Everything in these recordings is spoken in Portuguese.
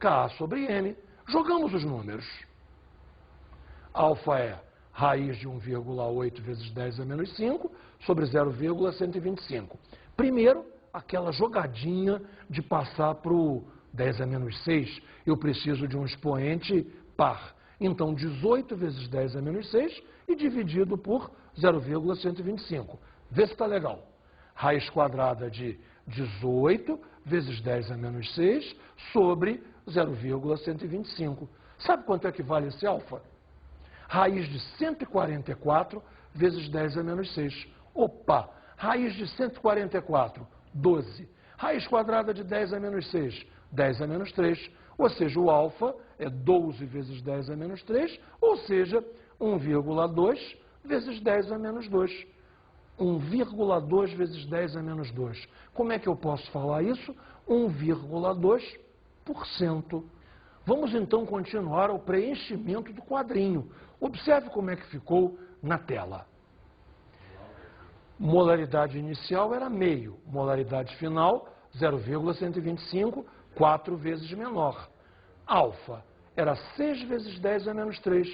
Ka sobre M. Jogamos os números. Alfa é raiz de 1,8 vezes 10 a menos 5 sobre 0,125. Primeiro, aquela jogadinha de passar para o 10 a menos 6, eu preciso de um expoente par. Então, 18 vezes 10 a menos 6 e dividido por 0,125. Vê se está legal. Raiz quadrada de 18 vezes 10 a menos 6 sobre 0,125. Sabe quanto é que vale esse alfa? Raiz de 144 vezes 10 a menos 6. Opa! Raiz de 144, 12. Raiz quadrada de 10 a menos 6, 10 a menos 3. Ou seja, o alfa é 12 vezes 10 a menos 3, ou seja, 1,2 vezes 10 a menos 2. 1,2 vezes 10 a menos 2. Como é que eu posso falar isso? 1,2%. Vamos então continuar ao preenchimento do quadrinho. Observe como é que ficou na tela. Molaridade inicial era meio, molaridade final 0,125, 4 vezes menor. Alfa era 6 vezes 10 a menos 3,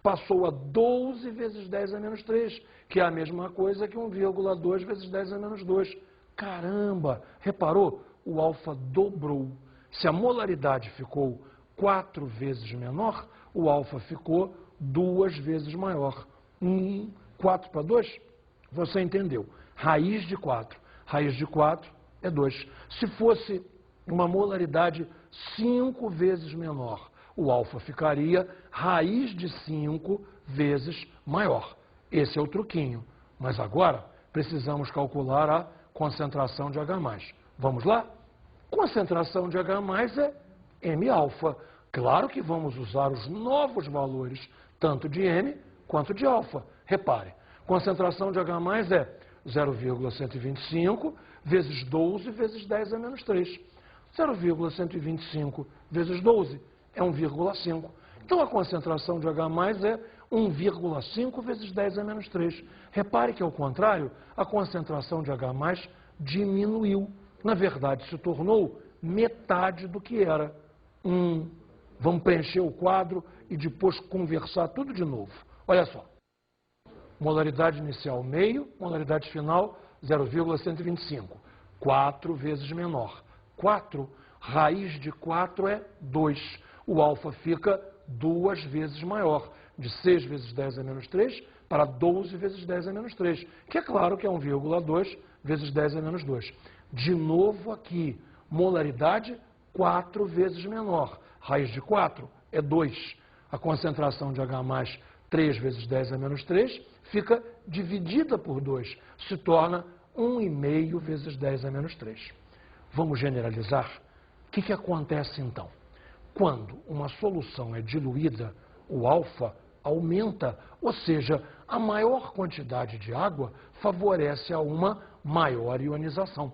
passou a 12 vezes 10 a menos 3, que é a mesma coisa que 1,2 vezes 10 a menos 2. Caramba! Reparou? O alfa dobrou. Se a molaridade ficou 4 vezes menor, o alfa ficou 2 vezes maior. 4 para 2? Você entendeu. Raiz de 4. Raiz de 4 é 2. Se fosse uma molaridade 5 vezes menor, o alfa ficaria raiz de 5 vezes maior. Esse é o truquinho. Mas agora precisamos calcular a concentração de H+. Vamos lá? Concentração de H+ é M-alfa. Claro que vamos usar os novos valores, tanto de M quanto de alfa. Repare, concentração de H+ é 0,125 vezes 12 vezes 10 a menos 3. 0,125 vezes 12 é 1,5. Então, a concentração de H+ é 1,5 vezes 10 a menos 3. Repare que, ao contrário, a concentração de H+ diminuiu. Na verdade, se tornou metade do que era. Vamos preencher o quadro e depois conversar tudo de novo. Olha só. Molaridade inicial, meio. Molaridade final, 0,125. 4 vezes menor. 4, raiz de 4 é 2. O alfa fica 2 vezes maior. De 6 vezes 10 a menos 3 para 12 vezes 10 a menos 3. Que é claro que é 1,2 vezes 10 a menos 2. De novo aqui, molaridade 4 vezes menor. Raiz de 4 é 2. A concentração de H+, 3 vezes 10 a menos 3, fica dividida por 2. Se torna 1,5 vezes 10 a menos 3. Vamos generalizar? O que acontece então? Quando uma solução é diluída, o alfa aumenta, ou seja, a maior quantidade de água favorece a uma maior ionização.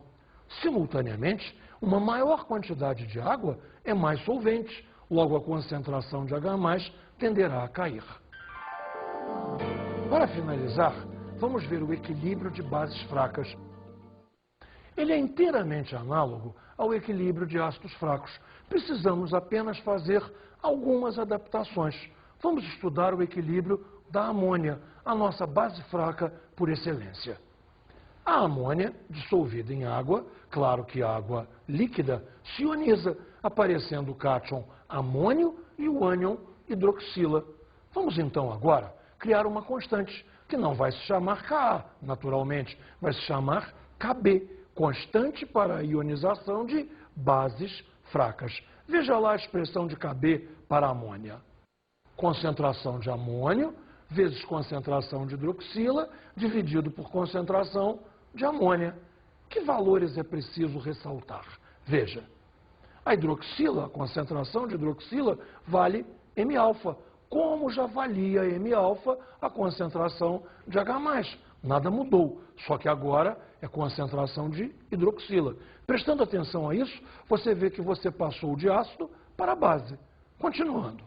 Simultaneamente, uma maior quantidade de água é mais solvente, logo a concentração de H+ tenderá a cair. Para finalizar, vamos ver o equilíbrio de bases fracas. Ele é inteiramente análogo ao equilíbrio de ácidos fracos. Precisamos apenas fazer algumas adaptações. Vamos estudar o equilíbrio da amônia, a nossa base fraca por excelência. A amônia, dissolvida em água, claro que água líquida, se ioniza, aparecendo o cátion amônio e o ânion hidroxila. Vamos então agora criar uma constante, que não vai se chamar Ka, naturalmente, vai se chamar Kb, constante para a ionização de bases fracas. Veja lá a expressão de Kb para a amônia. Concentração de amônio vezes concentração de hidroxila dividido por concentração de amônia. Que valores é preciso ressaltar? Veja, a hidroxila, a concentração de hidroxila, vale M-alfa, como já valia M-alfa a concentração de H+. Nada mudou, só que agora é concentração de hidroxila. Prestando atenção a isso, você vê que você passou de ácido para a base. Continuando.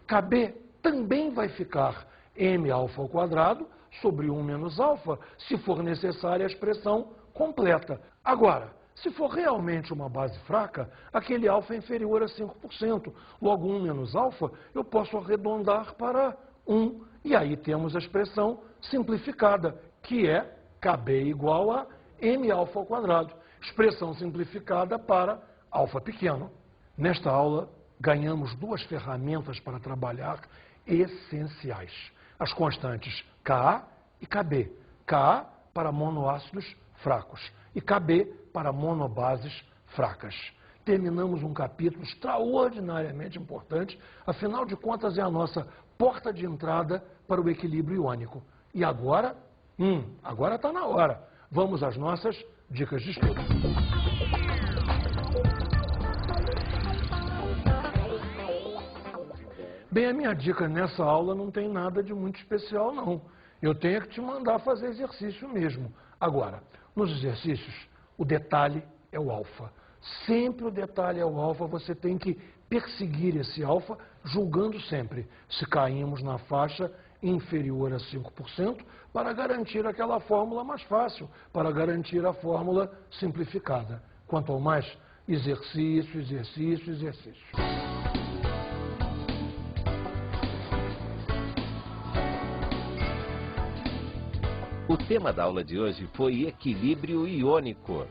Kb também vai ficar M-alfa ao quadrado sobre 1 menos alfa, se for necessária a expressão completa. Agora, Se for realmente uma base fraca, aquele alfa é inferior a 5%. Logo, 1 menos alfa, eu posso arredondar para 1. E aí temos a expressão simplificada, que é KB igual a M alfa ao quadrado. Expressão simplificada para alfa pequeno. Nesta aula, ganhamos duas ferramentas para trabalhar essenciais. As constantes Ka e Kb. Ka para monoácidos fracos e Kb para monobases fracas. Terminamos um capítulo extraordinariamente importante, afinal de contas é a nossa porta de entrada para o equilíbrio iônico. E agora? Agora está na hora. Vamos às nossas dicas de estudo. Bem, a minha dica nessa aula não tem nada de muito especial, não. Eu tenho que te mandar fazer exercício mesmo. Agora, nos exercícios, o detalhe é o alfa. Sempre o detalhe é o alfa, você tem que perseguir esse alfa, julgando sempre se caímos na faixa inferior a 5%, para garantir aquela fórmula mais fácil, para garantir a fórmula simplificada. Quanto ao mais, exercício, exercício, exercício. O tema da aula de hoje foi equilíbrio iônico.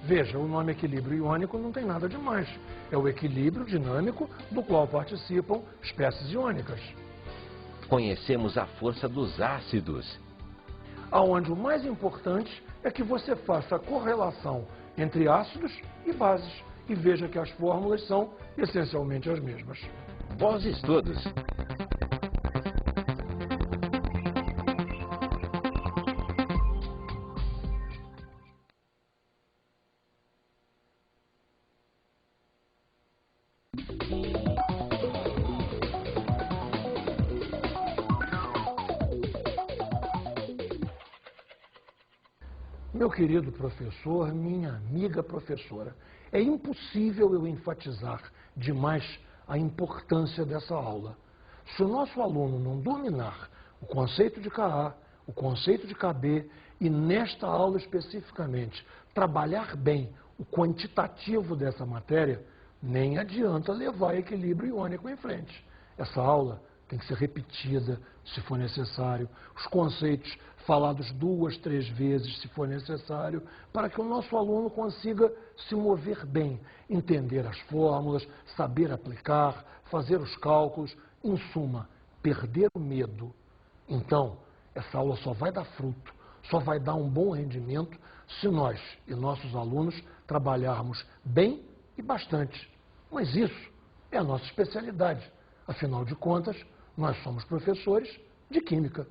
Veja, o nome equilíbrio iônico não tem nada demais. É o equilíbrio dinâmico do qual participam espécies iônicas. Conhecemos a força dos ácidos. Aonde o mais importante é que você faça a correlação entre ácidos e bases e veja que as fórmulas são essencialmente as mesmas. Bons estudos! Meu querido professor, minha amiga professora, é impossível eu enfatizar demais a importância dessa aula. Se o nosso aluno não dominar o conceito de Ka, o conceito de Kb e, nesta aula especificamente, trabalhar bem o quantitativo dessa matéria, nem adianta levar equilíbrio iônico em frente. Essa aula tem que ser repetida, se for necessário, os conceitos falados 2, 3 vezes, se for necessário, para que o nosso aluno consiga se mover bem, entender as fórmulas, saber aplicar, fazer os cálculos, em suma, perder o medo. Então, essa aula só vai dar fruto, só vai dar um bom rendimento se nós e nossos alunos trabalharmos bem e bastante. Mas isso é a nossa especialidade. Afinal de contas, nós somos professores de Química.